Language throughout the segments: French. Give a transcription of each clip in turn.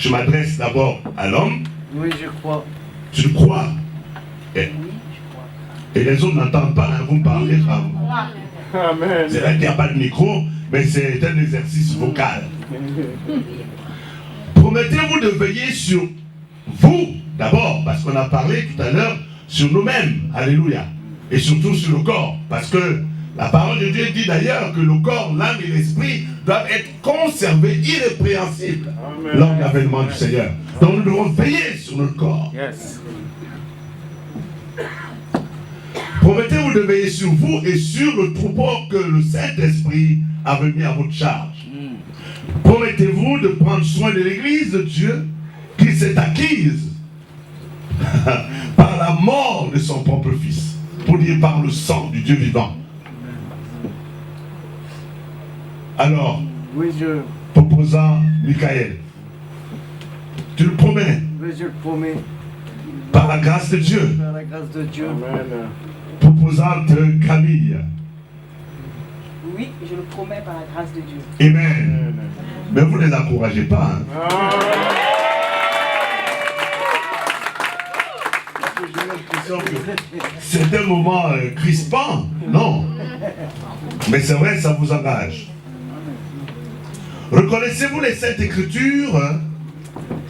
je m'adresse d'abord à l'homme. Oui, je crois. Tu le crois? Oui, je crois. Et les autres n'entendent pas, hein, vous me parlez, femme. Amen. C'est vrai qu'il n'y a pas de micro, mais c'est un exercice vocal. Promettez-vous de veiller sur vous, d'abord, parce qu'on a parlé tout à l'heure sur nous-mêmes. Alléluia. Et surtout sur le corps. Parce que la parole de Dieu dit d'ailleurs que le corps, l'âme et l'esprit doivent être conservés irrépréhensibles lors de l'avènement du Seigneur. Donc nous devons veiller sur notre corps. Yes. Promettez-vous de veiller sur vous et sur le troupeau que le Saint-Esprit a remis à votre charge. Promettez-vous de prendre soin de l'Église de Dieu qui s'est acquise par la mort de son propre Fils, pour dire par le sang du Dieu vivant. Alors, Oui, proposant Michael, tu le promets, oui, je le promets. par la grâce de Dieu. Par la grâce de Dieu. Amen. Proposante Camille. Oui, je le promets par la grâce de Dieu. Amen. Mais vous ne les encouragez pas. Hein. J'ai l'impression que c'est un moment crispant. Non. Mais c'est vrai, ça vous engage. Reconnaissez-vous les Saintes Écritures,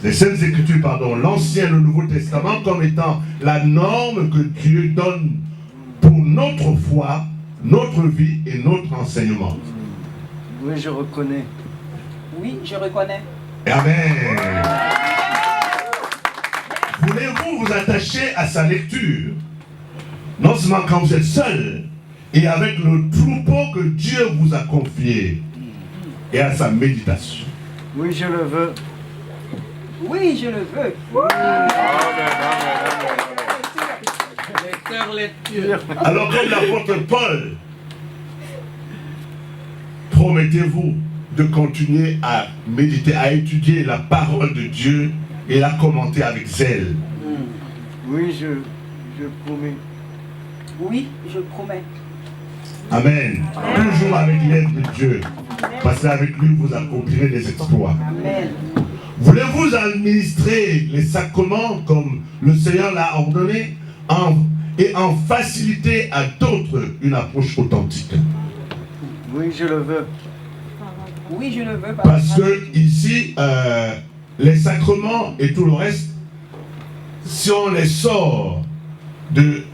les Saintes Écritures, pardon, l'Ancien et le Nouveau Testament comme étant la norme que Dieu donne pour notre foi, notre vie et notre enseignement. Oui, je reconnais. Oui, je reconnais. Amen. Voulez-vous vous attacher à sa lecture? Non seulement quand vous êtes seul, et avec le troupeau que Dieu vous a confié, et à sa méditation. Oui, je le veux. Oui, je le veux. Alors comme l'apôtre Paul, promettez-vous de continuer à méditer, à étudier la parole de Dieu et la commenter avec zèle. Oui, je promets. Oui, je promets. Amen. Toujours avec l'aide de Dieu. Parce qu'avec lui, vous accomplirez des exploits. Amen. Voulez-vous administrer les sacrements comme le Seigneur l'a ordonné et en faciliter à d'autres une approche authentique? Oui, je le veux. Oui, je le veux. Par Parce que ici, les sacrements et tout le reste, si on les sort de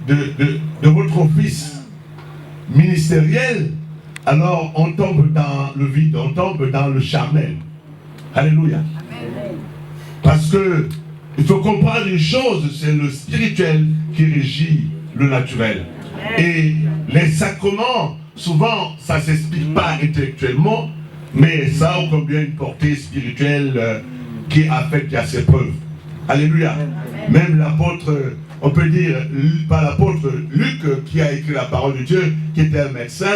votre office ministériel, alors on tombe dans le vide, on tombe dans le charnel. Alléluia. Amen. Parce que il faut comprendre une chose, c'est le spirituel qui régit le naturel. Et les sacrements, souvent, ça ne s'explique pas intellectuellement, mais ça a combien une portée spirituelle qui affecte à ses preuves. Alléluia. Même l'apôtre, on peut dire, par l'apôtre Luc, qui a écrit la parole de Dieu, qui était un médecin,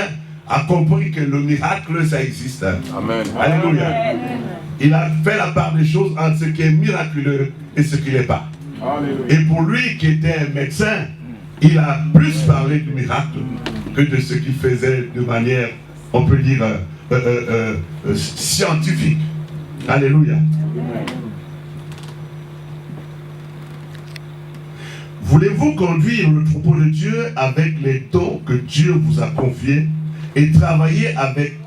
a compris que le miracle, ça existe. Amen. Alléluia. Amen. Il a fait la part des choses entre ce qui est miraculeux et ce qui n'est pas. Alléluia. Et pour lui, qui était un médecin, il a plus parlé du miracle que de ce qu'il faisait de manière, on peut dire, scientifique. Alléluia. Voulez-vous conduire le troupeau de Dieu avec les dons que Dieu vous a confiés et travailler avec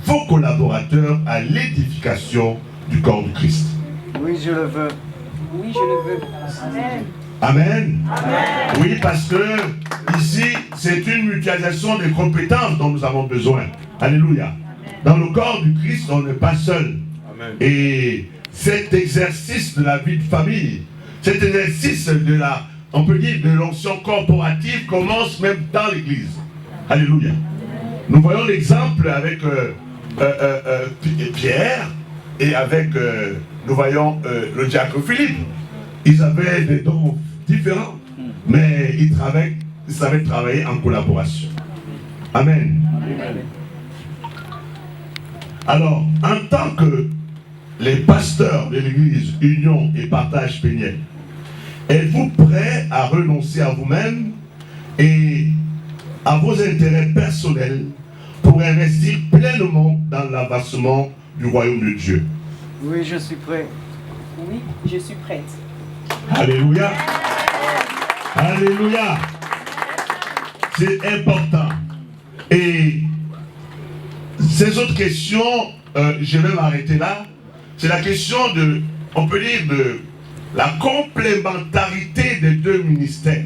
vos collaborateurs à l'édification du corps du Christ? Oui, je le veux. Oui, je le veux. Amen. Amen. Oui, parce que ici, c'est une mutualisation des compétences dont nous avons besoin. Alléluia. Dans le corps du Christ, on n'est pas seul. Amen. Et cet exercice de la vie de famille, cet exercice de la, on peut dire, de l'onction corporative commence même dans l'église. Alléluia. Nous voyons l'exemple avec Pierre et avec, nous voyons le diacre Philippe. Ils avaient des dons différents, mais ils savaient travailler en collaboration. Amen. Alors, en tant que les pasteurs de l'église Union et Partage Péniel, êtes-vous prêts à renoncer à vous-même et à vos intérêts personnels pour investir pleinement dans l'avancement du royaume de Dieu? Oui, je suis prêt. Oui, je suis prête. Alléluia. Alléluia. C'est important. Et ces autres questions, je vais m'arrêter là. C'est la question de, on peut dire, de la complémentarité des deux ministères.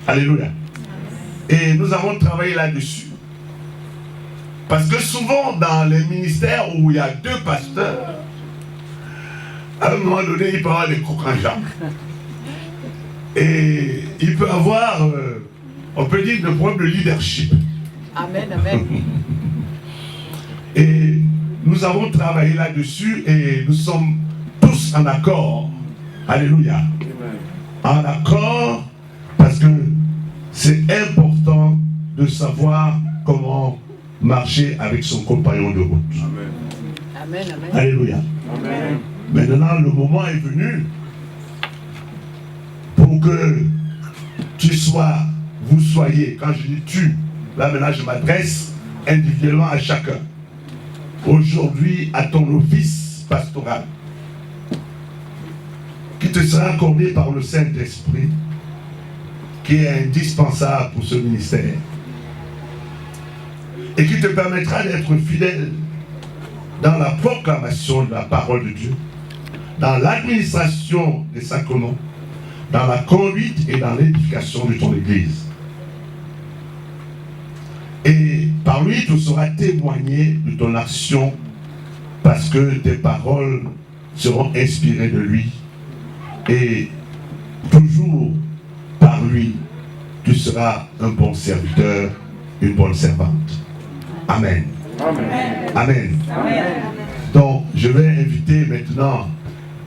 Alléluia. Et nous avons travaillé là-dessus. Parce que souvent, dans les ministères où il y a deux pasteurs, à un moment donné, il peut y avoir des coques en jambes. Et il peut y avoir, on peut dire, des problèmes de leadership. Amen, amen. Et nous avons travaillé là-dessus et nous sommes tous en accord. Alléluia. En accord parce que c'est important de savoir comment marcher avec son compagnon de route. Amen, amen. Alléluia. Amen. Maintenant, le moment est venu pour que vous soyez, quand je dis tu, là maintenant je m'adresse individuellement à chacun. Aujourd'hui, à ton office pastoral, qui te sera accordé par le Saint-Esprit, qui est indispensable pour ce ministère, et qui te permettra d'être fidèle dans la proclamation de la parole de Dieu, dans l'administration des sacrements, dans la conduite et dans l'édification de ton Église. Et par lui, tu sauras témoigner de ton action parce que tes paroles seront inspirées de lui. Et toujours par lui, tu seras un bon serviteur, une bonne servante. Amen. Amen. Amen. Amen. Donc, je vais inviter maintenant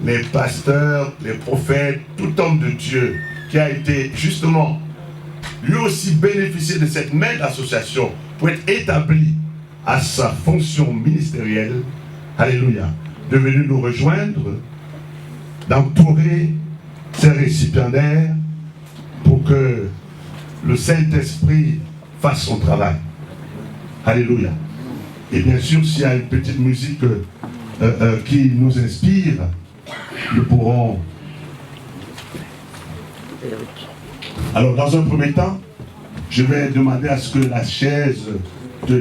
les pasteurs, les prophètes, tout homme de Dieu qui a été justement lui aussi bénéficié de cette même association pour être établi à sa fonction ministérielle. Alléluia. De venir nous rejoindre, d'entourer ces récipiendaires pour que le Saint-Esprit fasse son travail. Alléluia. Et bien sûr, s'il y a une petite musique qui nous inspire, nous pourrons... Alors, dans un premier temps, je vais demander à ce que la chaise de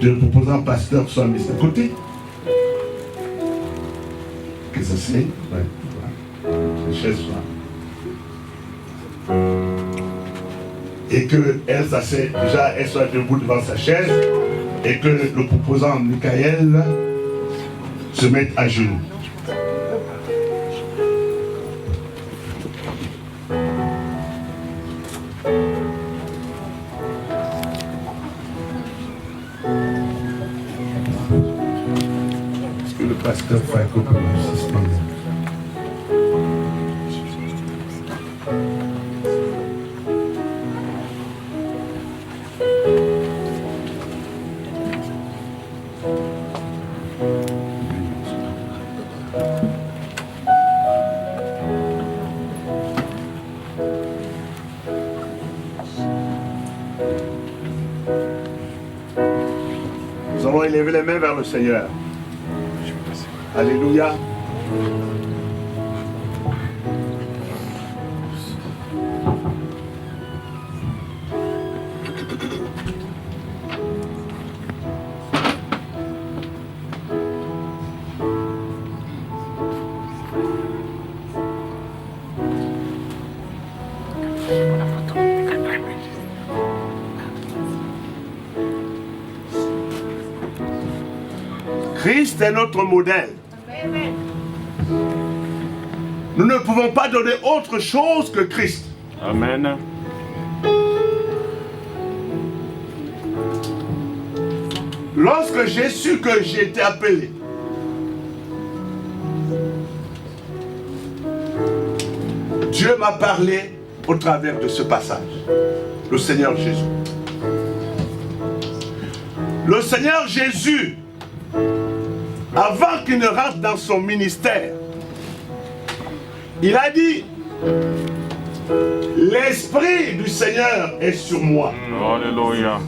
l'opposant pasteur soit mise de côté. Que ça c'est? Ouais, voilà. La chaise soit. Et qu'elle s'assied, déjà, elle soit debout devant sa chaise, et que le proposant Michael se mette à genoux. Est-ce que le pasteur fait un peu comme assistant? Nous allons élever les mains vers le Seigneur. Alléluia. Christ est notre modèle. Nous ne pouvons pas donner autre chose que Christ. Amen. Lorsque j'ai su que j'ai été appelé, Dieu m'a parlé au travers de ce passage. Le Seigneur Jésus. Le Seigneur Jésus, avant qu'il ne rentre dans son ministère, il a dit, l'Esprit du Seigneur est sur moi, Alléluia.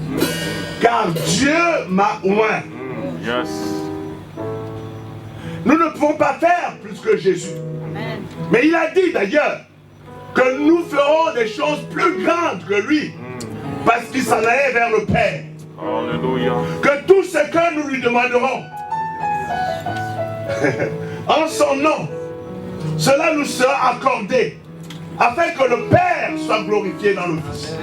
car Dieu m'a oint. Yes. Nous ne pouvons pas faire plus que Jésus. Amen. Mais il a dit d'ailleurs que nous ferons des choses plus grandes que lui. Parce qu'il s'en allait vers le Père. Alléluia. Que tout ce que nous lui demanderons en son nom, cela nous sera accordé afin que le Père soit glorifié dans le Fils.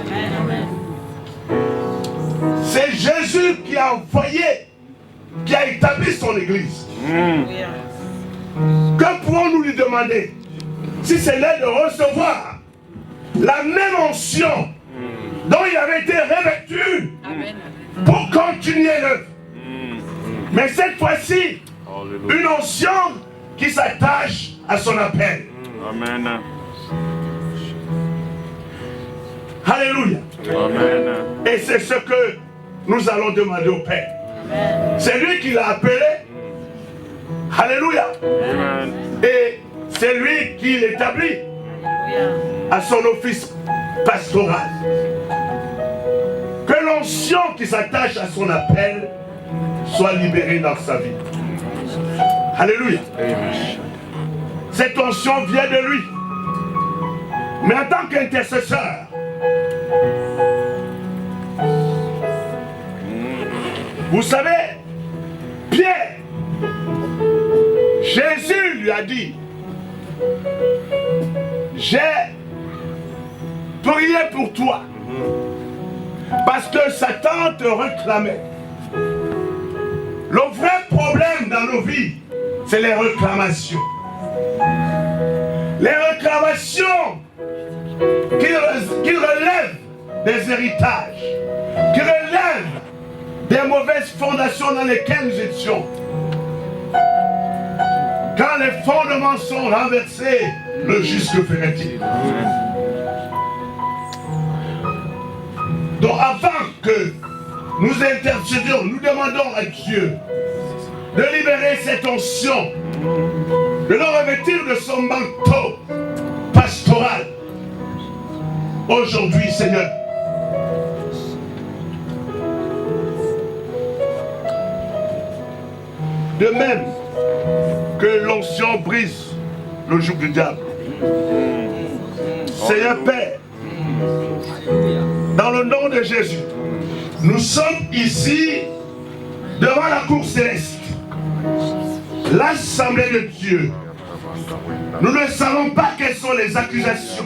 C'est Jésus qui a envoyé, qui a établi son Église. Que pouvons-nous lui demander si c'est l'aide de recevoir la même onction dont il avait été revêtu pour continuer l'œuvre. Mais cette fois-ci, une onction qui s'attache à son appel. Amen. Alléluia. Amen. Et c'est ce que nous allons demander au Père. C'est lui qui l'a appelé. Alléluia. Amen. Et c'est lui qui l'établit à son office pastoral. Que l'onction qui s'attache à son appel soit libérée dans sa vie. Alléluia. Cette onction vient de lui. Mais en tant qu'intercesseur, vous savez, Pierre, Jésus lui a dit, j'ai prié pour toi parce que Satan te réclamait. Le vrai problème dans nos vies, c'est les réclamations. Les réclamations qui relèvent des héritages, qui relèvent des mauvaises fondations dans lesquelles nous étions. Quand les fondements sont renversés, le juste que ferait-il? Donc avant que nous intercédions, nous demandons à Dieu de libérer cette onction, de le revêtir de son manteau pastoral. Aujourd'hui, Seigneur, de même que l'onction brise le joug du diable. Seigneur Père, dans le nom de Jésus, nous sommes ici devant la cour céleste, l'assemblée de Dieu. Nous ne savons pas quelles sont les accusations,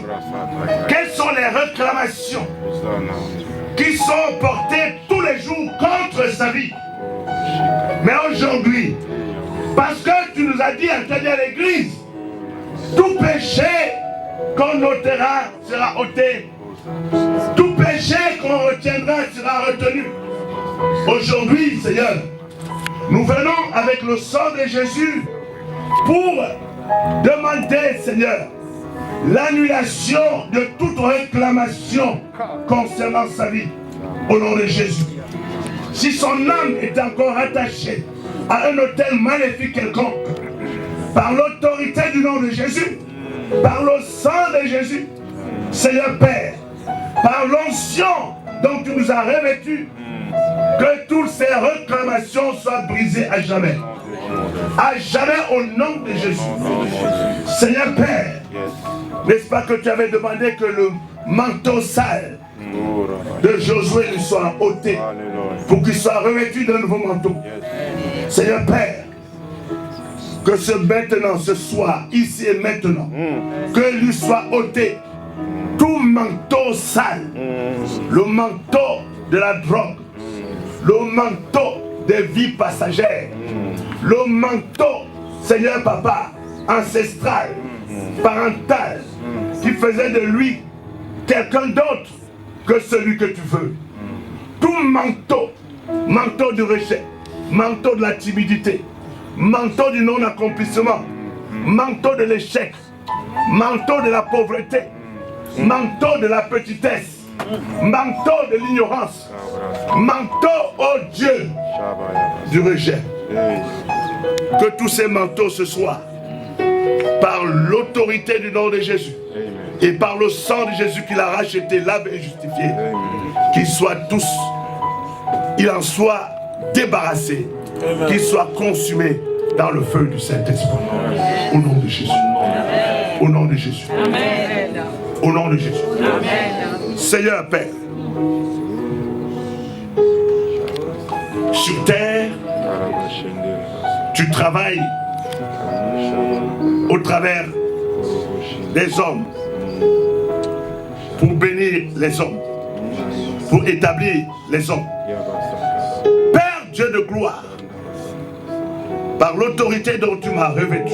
quelles sont les réclamations qui sont portées tous les jours contre sa vie. Mais aujourd'hui, parce que tu nous as dit à tenir l'église, tout péché qu'on ôtera sera ôté. Tout péché qu'on retiendra sera retenu. Aujourd'hui, Seigneur, nous venons avec le sang de Jésus pour demander, Seigneur, l'annulation de toute réclamation concernant sa vie, au nom de Jésus. Si son âme est encore attachée à un autel maléfique quelconque, par l'autorité du nom de Jésus, par le sang de Jésus, Seigneur Père, par l'onction dont tu nous as revêtus, que toutes ces réclamations soient brisées à jamais. À jamais au nom de Jésus. Seigneur Père, n'est-ce pas que tu avais demandé que le manteau sale de Josué lui soit ôté pour qu'il soit revêtu d'un nouveau manteau. Seigneur Père, que ce soir, ici et maintenant, que lui soit ôté tout manteau sale, le manteau de la drogue, le manteau des vies passagères, le manteau, Seigneur Papa, ancestral, parental, qui faisait de lui quelqu'un d'autre que celui que tu veux. Tout manteau, manteau du rejet, manteau de la timidité, manteau du non-accomplissement, manteau de l'échec, manteau de la pauvreté, manteau de la petitesse, manteau de l'ignorance, manteau, oh Dieu, du rejet. Que tous ces manteaux ce soir, par l'autorité du nom de Jésus et par le sang de Jésus qu'il a racheté, lavé et justifié, qu'ils soient tous, il en soit débarrassé, qu'ils soient consumés dans le feu du Saint-Esprit. Au nom de Jésus. Au nom de Jésus. Au nom de Jésus. Seigneur Père, sur terre, tu travailles au travers des hommes pour bénir les hommes, pour établir les hommes. Père Dieu de gloire, par l'autorité dont tu m'as revêtu,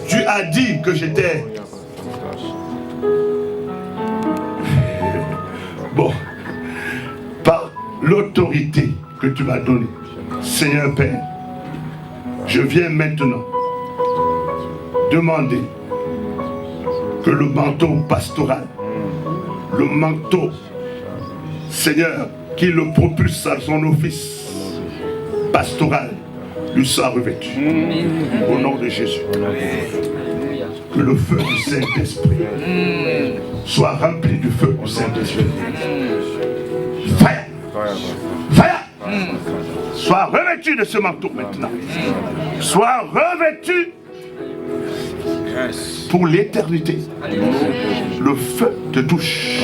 tu as dit que j'étais bon, par l'autorité que tu m'as donnée, Seigneur Père, je viens maintenant demander que le manteau pastoral, le manteau, Seigneur, qui le propulse à son office pastoral, lui soit revêtu. Au nom de Jésus. Que le feu du Saint-Esprit soit rempli du feu du Saint-Esprit. Fire! Fire! Sois revêtu de ce manteau maintenant. Sois revêtu pour l'éternité. Le feu te touche.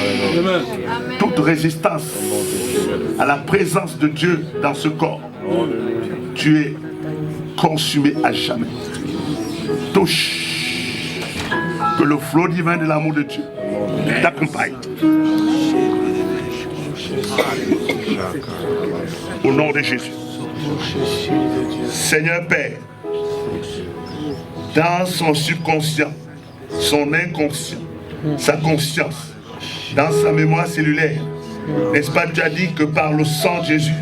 Toute résistance à la présence de Dieu dans ce corps, tu es consumé à jamais. Touche. Que le flot divin de l'amour de Dieu t'accompagne. Au nom de Jésus. Seigneur Père, dans son subconscient, son inconscient, sa conscience, dans sa mémoire cellulaire, n'est-ce pas, tu as dit que par le sang de Jésus,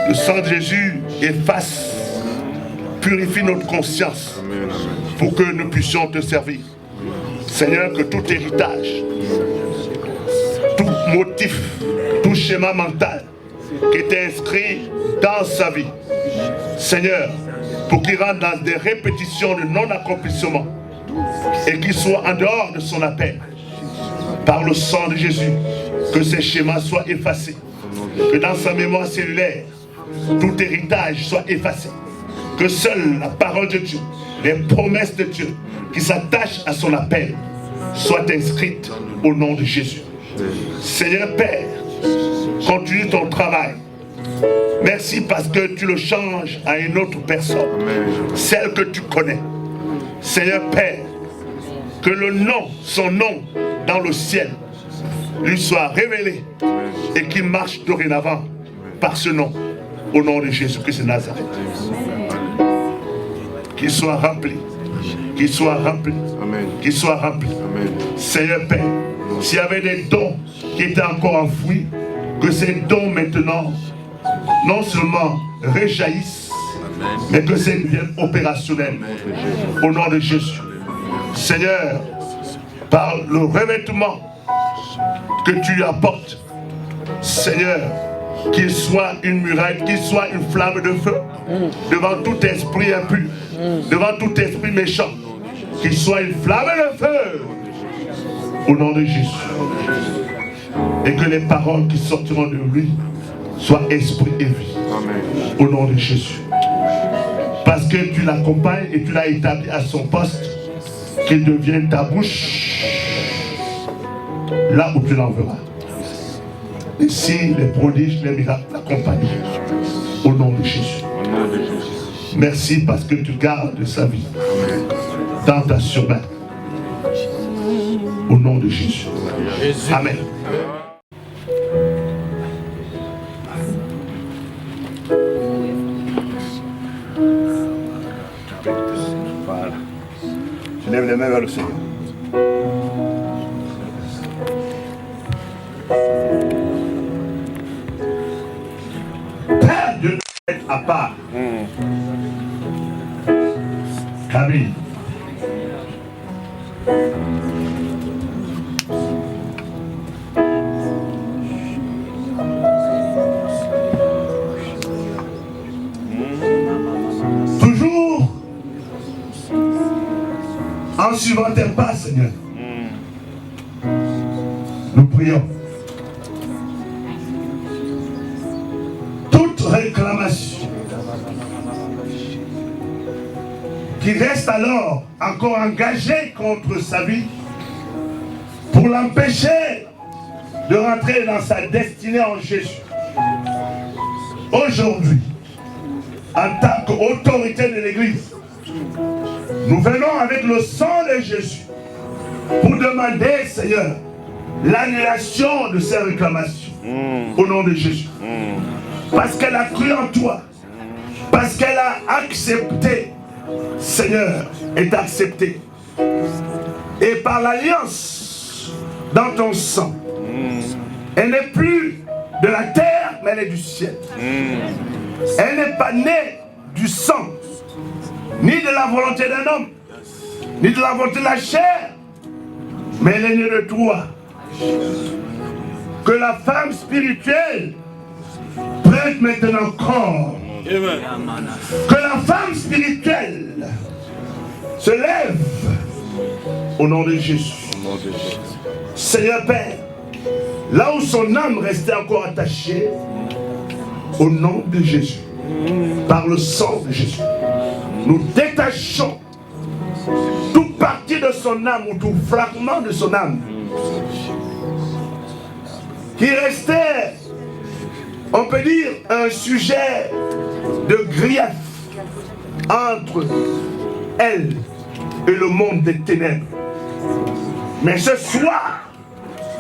le sang de Jésus efface, purifie notre conscience pour que nous puissions te servir. Seigneur, que tout héritage, tout motif, tout schéma mental qui était inscrit dans sa vie, Seigneur, pour qu'il rentre dans des répétitions de non-accomplissement et qu'il soit en dehors de son appel, par le sang de Jésus, que ces schémas soient effacés, que dans sa mémoire cellulaire, tout héritage soit effacé, que seule la parole de Dieu, les promesses de Dieu qui s'attachent à son appel soient inscrites au nom de Jésus. Seigneur Père, continue ton travail. Merci parce que tu le changes à une autre personne, celle que tu connais. Seigneur Père, que le nom, son nom dans le ciel lui soit révélé et qu'il marche dorénavant par ce nom, au nom de Jésus-Christ de Nazareth. Qu'il soit rempli, qu'il soit rempli, qu'il soit rempli. Seigneur Père, s'il y avait des dons qui étaient encore enfouis, que ces dons maintenant, non seulement réjaillissent, mais que ces deviennent opérationnels, au nom de Jésus. Seigneur, par le revêtement que tu lui apportes, Seigneur, qu'il soit une muraille, qu'il soit une flamme de feu devant tout esprit impur, devant tout esprit méchant, qu'il soit une flamme de feu au nom de Jésus, et que les paroles qui sortiront de lui soient esprit et vie au nom de Jésus, parce que tu l'accompagnes et tu l'as établi à son poste, qu'il devienne ta bouche là où tu l'enverras. Les signes, les prodiges, les miracles l'accompagnent au nom de Jésus. Merci parce que tu gardes sa vie dans ta surmain. Au nom de Jésus. Amen. Voilà. Tu lèves les mains vers le Seigneur. Père Dieu à part. Camille. Toujours en suivant tes pas, Seigneur. Nous prions. Toute réclamation qui reste alors encore engagé contre sa vie pour l'empêcher de rentrer dans sa destinée en Jésus. Aujourd'hui, en tant qu'autorité de l'Église, nous venons avec le sang de Jésus pour demander, Seigneur, l'annulation de ces réclamations au nom de Jésus. Parce qu'elle a cru en toi, parce qu'elle a accepté, Seigneur, est acceptée. Et par l'alliance dans ton sang, elle n'est plus de la terre, mais elle est du ciel. Elle n'est pas née du sang, ni de la volonté d'un homme, ni de la volonté de la chair, mais elle est née de toi. Que la femme spirituelle prête maintenant corps. Que la femme spirituelle se lève au nom de Jésus. Seigneur Père, là où son âme restait encore attachée, au nom de Jésus, par le sang de Jésus, nous détachons toute partie de son âme ou tout fragment de son âme qui restait, on peut dire, un sujet de grief entre elle et le monde des ténèbres. Mais ce soir,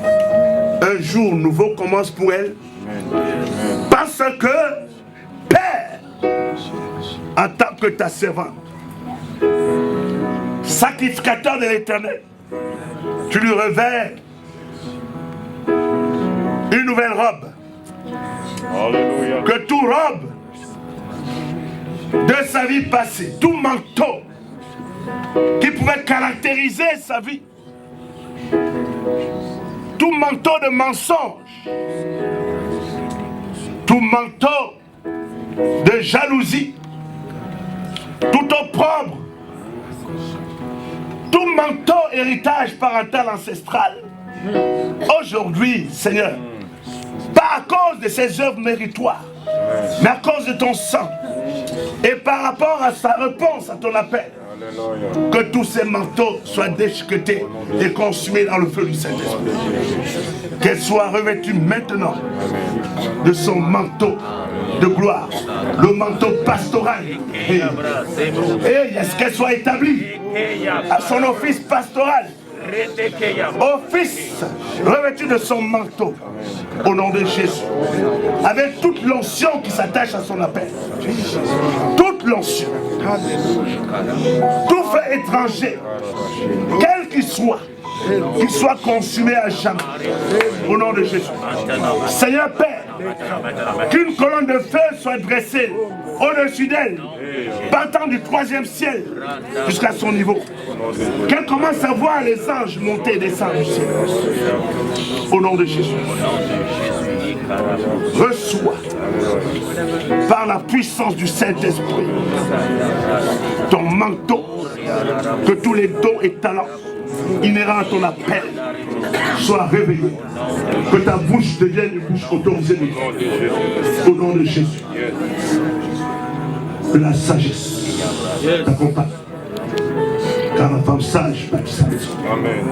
un jour nouveau commence pour elle, parce que, Père, en tant que ta servante, sacrificateur de l'Éternel, tu lui revers une nouvelle robe. Alléluia. Que tout robe de sa vie passée, tout manteau qui pouvait caractériser sa vie, tout manteau de mensonge, tout manteau de jalousie, tout opprobre, tout manteau héritage parental ancestral, aujourd'hui, Seigneur, pas à cause de ses œuvres méritoires, mais à cause de ton sang, et par rapport à sa réponse à ton appel, que tous ces manteaux soient déchiquetés et consumés dans le feu du Saint-Esprit. Qu'elle soit revêtue maintenant de son manteau de gloire, le manteau pastoral, et est-ce qu'elle soit établie à son office pastoral, office revêtu de son manteau, au nom de Jésus, avec toute l'onction qui s'attache à son appel, toute l'onction, tout fait étranger, quel qu'il soit consumé à jamais, au nom de Jésus. Seigneur Père, qu'une colonne de feu soit dressée au-dessus d'elle, partant du 3e ciel jusqu'à son niveau. Qu'elle commence à voir les anges monter et descendre du ciel. Au nom de Jésus. Reçois par la puissance du Saint-Esprit ton manteau, que tous les dons et talents inhérents à ton appel soient réveillés, que ta bouche devienne une bouche autorisée de Dieu. Au nom de Jésus. Que la sagesse t'accompagne, car la femme sage bâtit sa maison. Amen.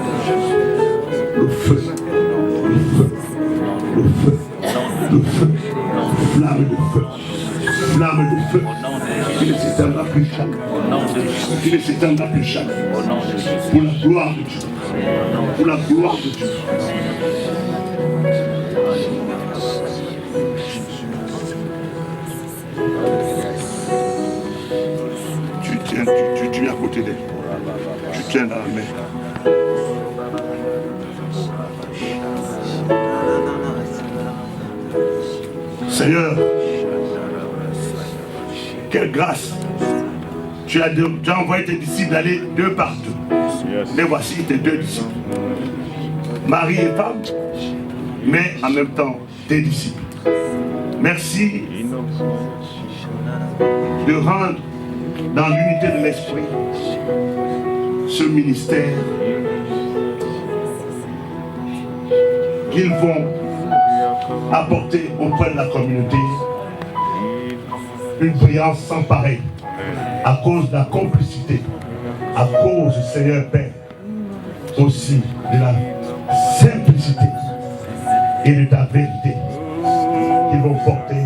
Le feu, le feu, le feu, le feu, flamme de feu, flamme de feu, qui ne s'éteindra plus jamais, qui ne s'éteindra plus jamais, pour la gloire de Dieu, pour la gloire de Dieu. Tu es à côté d'elle, tu tiens dans la main. Seigneur, quelle grâce. Tu as envoyé tes disciples aller deux par deux. Mais voici tes deux disciples. Marie et femme, mais en même temps tes disciples. Merci de rendre dans l'unité de l'esprit ce ministère qu'ils vont apporter auprès de la communauté une brillance sans pareil. à cause de la complicité, à cause, Seigneur Père, aussi de la simplicité et de ta vérité qu'ils vont porter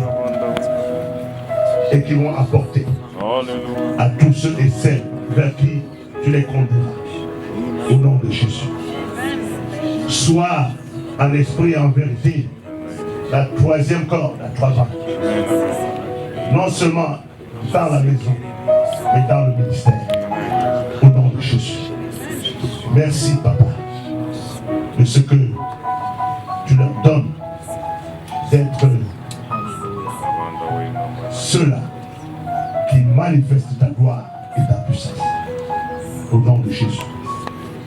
et qui vont apporter à tous ceux et celles vers qui tu les conduiras. Au nom de Jésus. Sois en esprit et en vérité la troisième corde à trois ans. Non seulement dans la maison, mais dans le ministère. Au nom de Jésus. Merci, Papa, de ce que tu leur donnes d'être ceux-là qui manifestent ta gloire et ta puissance. Au nom de Jésus.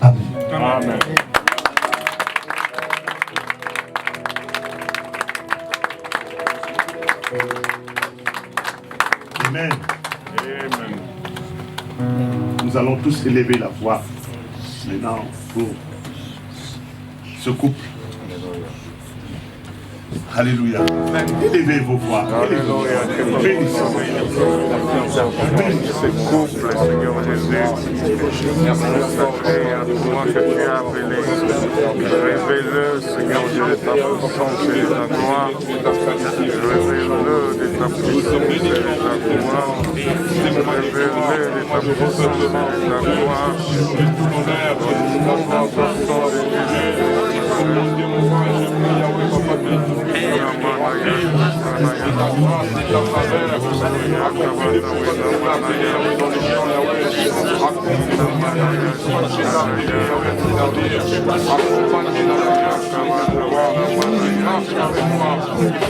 Amen. Amen. Amen. Amen. Nous allons tous élever la voix maintenant pour ce couple. Alléluia. Élevez vos voix. Alléluia. Bénissez. Ce couple, Seigneur Jésus, consacré à toi que tu as appelé. Révèle-le, Seigneur Jésus, ta puissance et ta gloire. Révèle-le de ta puissance et de ta gloire. Révèle-le de ta puissance et de ta gloire. Au nom important de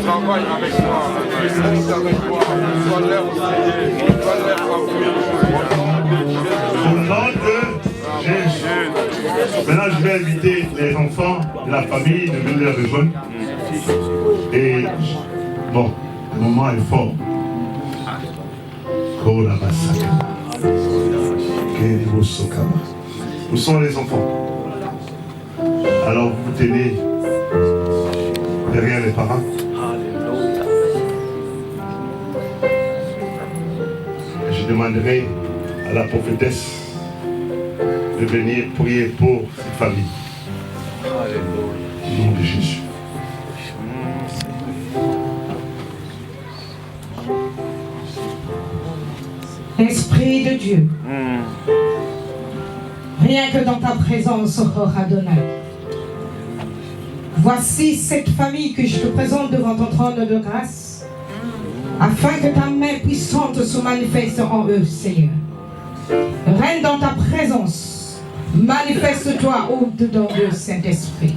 travaille avec toi, Au nom de Jésus. Maintenant, je vais inviter les enfants de la famille de venir les rejoindre. Et bon, le moment est fort. Où sont les enfants? Alors vous tenez derrière les parents. Je demanderai à la prophétesse de venir prier pour cette famille. Au nom de Jésus. Esprit de Dieu, rien que dans ta présence, oh Adonai, voici cette famille que je te présente devant ton trône de grâce, afin que ta main puissante se manifeste en eux, Seigneur. Règne dans ta présence, manifeste-toi au-dedans d'eux, Saint-Esprit.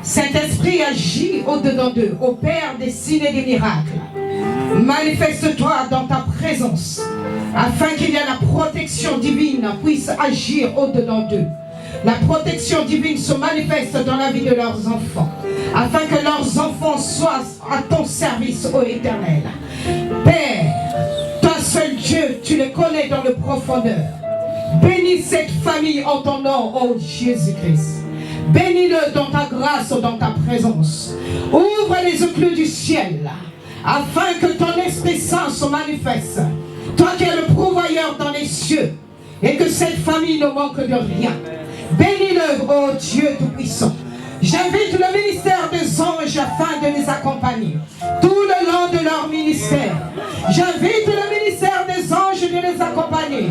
Saint-Esprit agit au-dedans d'eux, opère des signes et des miracles. Manifeste-toi dans ta présence, afin qu'il y ait la protection divine puisse agir au-dedans d'eux. La protection divine se manifeste dans la vie de leurs enfants, afin que leurs enfants soient à ton service, ô Éternel. Père, toi seul Dieu, tu les connais dans le profondeur. Bénis cette famille en ton nom, ô Jésus-Christ. Bénis-le dans ta grâce, dans ta présence. Ouvre les écluses du ciel, afin que ton Esprit Saint se manifeste. Toi qui es le pourvoyeur dans les cieux, et que cette famille ne manque de rien. Bénis-le, ô Dieu Tout-Puissant. J'invite le ministère des anges afin de les accompagner tout le long de leur ministère. J'invite le ministère des anges de les accompagner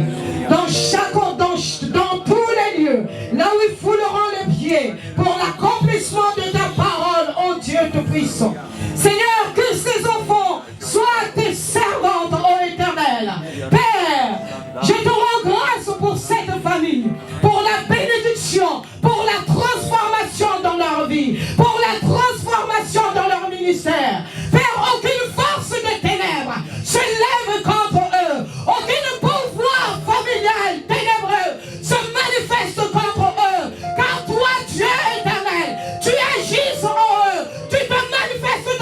dans tous les lieux, là où ils fouleront les pieds pour l'accomplissement de ta parole, ô Dieu Tout-Puissant. Seigneur, que ces enfants soient tes servantes, ô Éternel. Père, je te rends grâce pour cette famille, pour la bénédiction, pour la transformation dans leur vie, pour la transformation dans leur ministère. Père, aucune force des ténèbres se lève contre eux, aucune pouvoir familial ténébreux se manifeste contre eux, car toi, Dieu éternel, tu agis en eux, tu te manifestes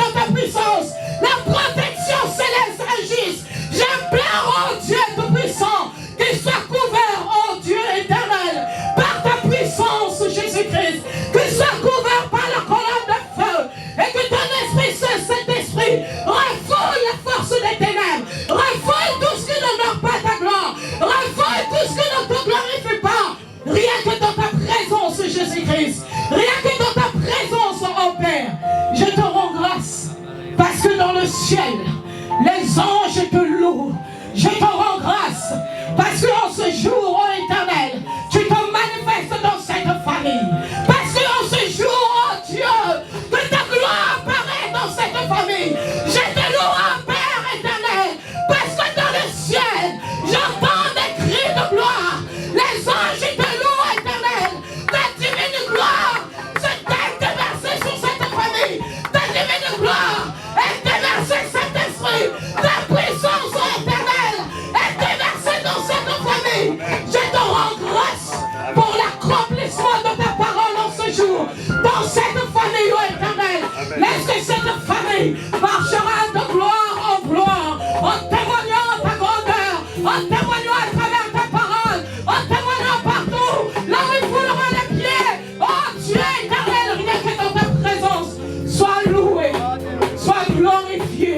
Laisse que cette famille marchera de gloire en gloire, en témoignant ta grandeur, en témoignant à travers ta parole, en témoignant partout, là où il foulera les pieds. Oh Dieu éternel, rien que dans ta présence, sois loué, sois glorifié,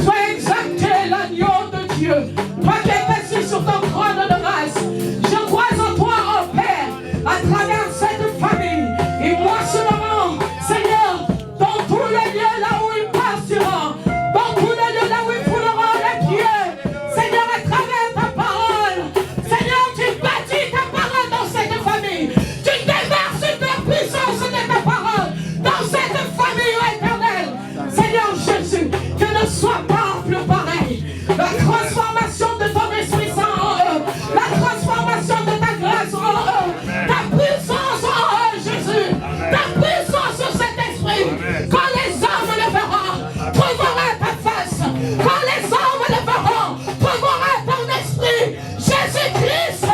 sois exalté l'agneau de Dieu. Toi qui es assis sur ton trône de grâce, je crois en toi, oh Père, à travers cette famille. Et moi seulement, Seigneur, dans tous les lieux là où il partira, dans tous les lieux là où il foulera les pieds, Seigneur, à travers ta parole, Seigneur, tu bâtis ta parole dans cette famille. Tu déverses ta puissance de ta parole dans cette famille éternelle. Seigneur Jésus, que ne soit pas plus pareil. La transformation de ton Esprit Saint en eux, la transformation de ta grâce en eux, ta puissance en eux, Jésus, ta puissance sur cet esprit. Quand les hommes le verront, trouveront ta face. Quand les hommes le verront, trouveront ton esprit. Jésus-Christ,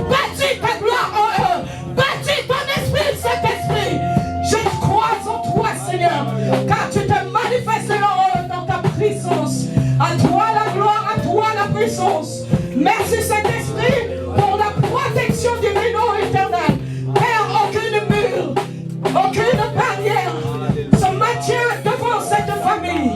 bâtis ta gloire en eux, bâtis ton esprit, cet esprit. Je crois en toi, Seigneur, car tu te manifestes en eux dans ta puissance. À toi la gloire, à toi la puissance. Merci Saint-Esprit pour la protection du réseau éternel. Père, aucune mur, aucune barrière se maintient devant cette famille.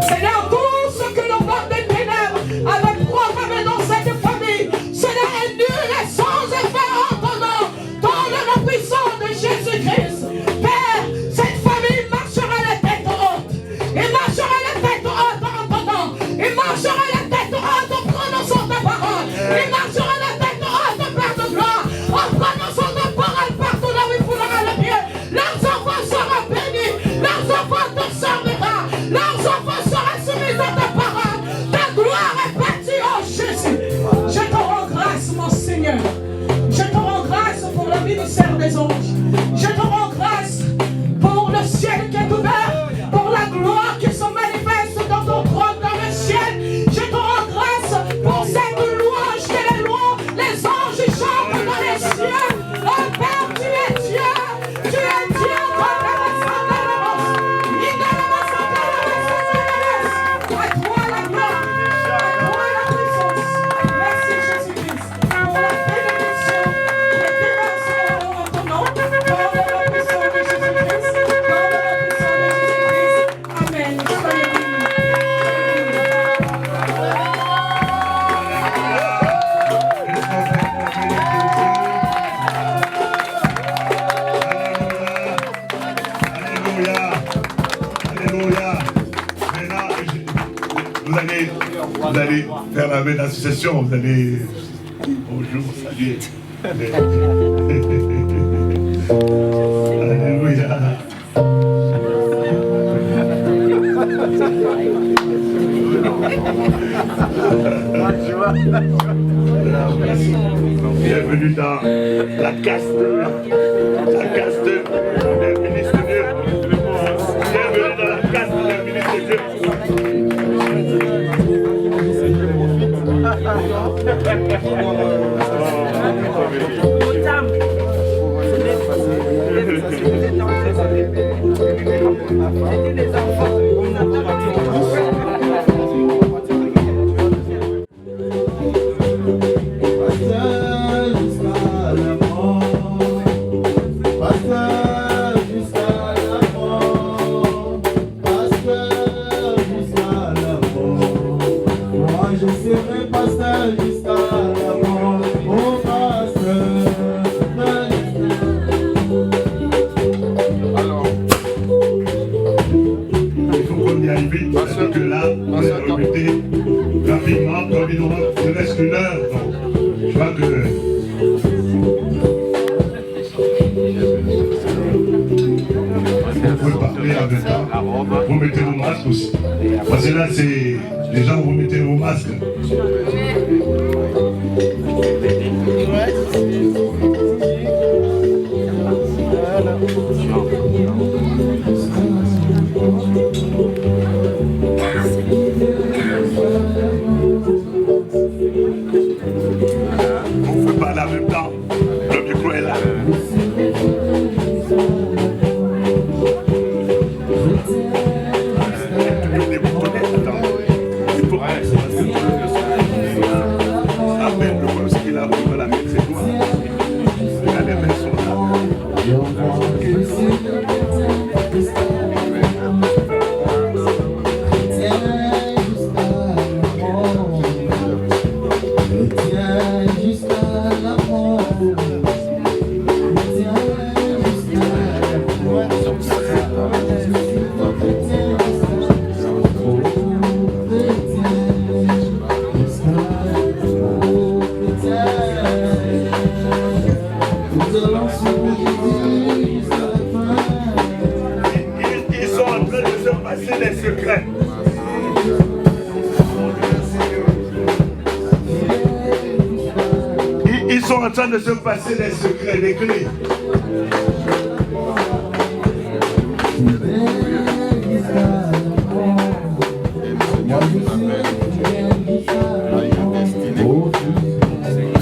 Seigneur, tout ce que le monde des ténèbres avait programmé dans cette famille, cela est nul et sans effet en ton nom, dans le nom puissant de Jésus-Christ. Père, cette famille marchera la tête haute. Il marchera la tête haute en ton nom. Il marchera la tête haute en prononçant ta parole. Il marchera la tête haute, Père de gloire, en prononçant ta parole partout là où il foulera le pied. Leurs enfants seront bénis. Leurs enfants te serviront. Leurs enfants seront soumis à ta parole. Ta gloire est bâtie, oh Jésus. Je te rends grâce, mon Seigneur. Je te rends grâce pour le ministère des anges. Je te rends grâce pour le ciel qui est ouvert, pour la gloire qui se manifeste dans ton trône dans le ciel. Je te rends grâce pour cette louange que les louanges, les anges chantent dans les cieux. Oh Père, tu es Dieu. Tu es Dieu comme la maison de l'avance. À toi la gloire, à toi la puissance. Merci Jésus-Christ pour la bénédiction et déversion en ton nom. Dans le nom puissant de Jésus-Christ. Dans le nom puissant de Jésus-Christ. Amen. Soyez bénis. Alléluia. Alléluia. Maintenant, vous allez faire la même association. Vous allez. Bonjour, salut. Alléluia. Bienvenue dans la caste des ministres de Dieu. Bienvenue dans la caste des ministres de Dieu. Parce que là, vous remettez rapidement, comme il nous reste 1 heure. Donc, je crois que. Vous pouvez parler en même temps. Vous mettez vos masques aussi. Parce que là, c'est. Les gens, vous mettez vos masques. Vous pouvez parler en même temps. Le micro est là. passer des secrets. Ils sont en train de se passer des secrets, des clés.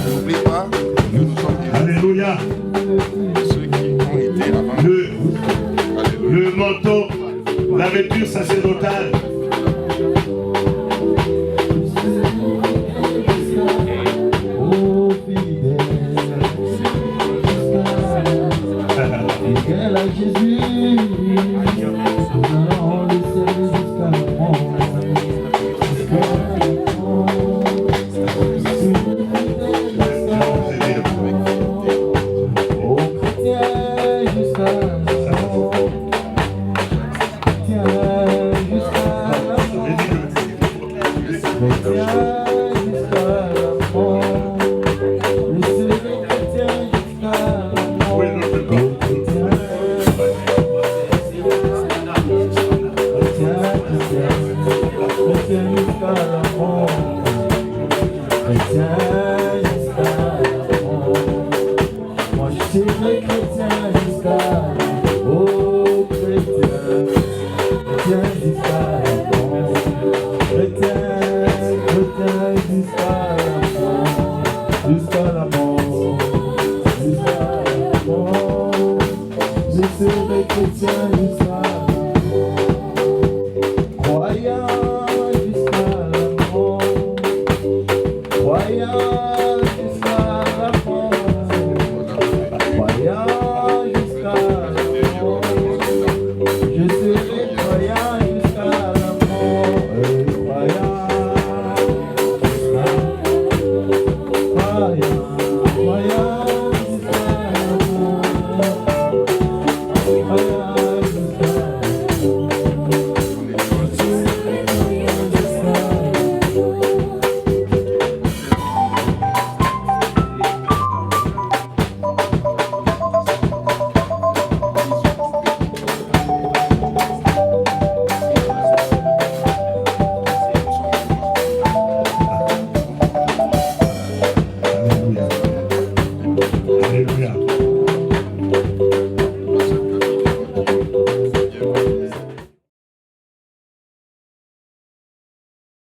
N'oublie pas que nous sommes Alléluia. ceux qui ont été avant. Le manteau, la vêture sacerdotale. Alléluia.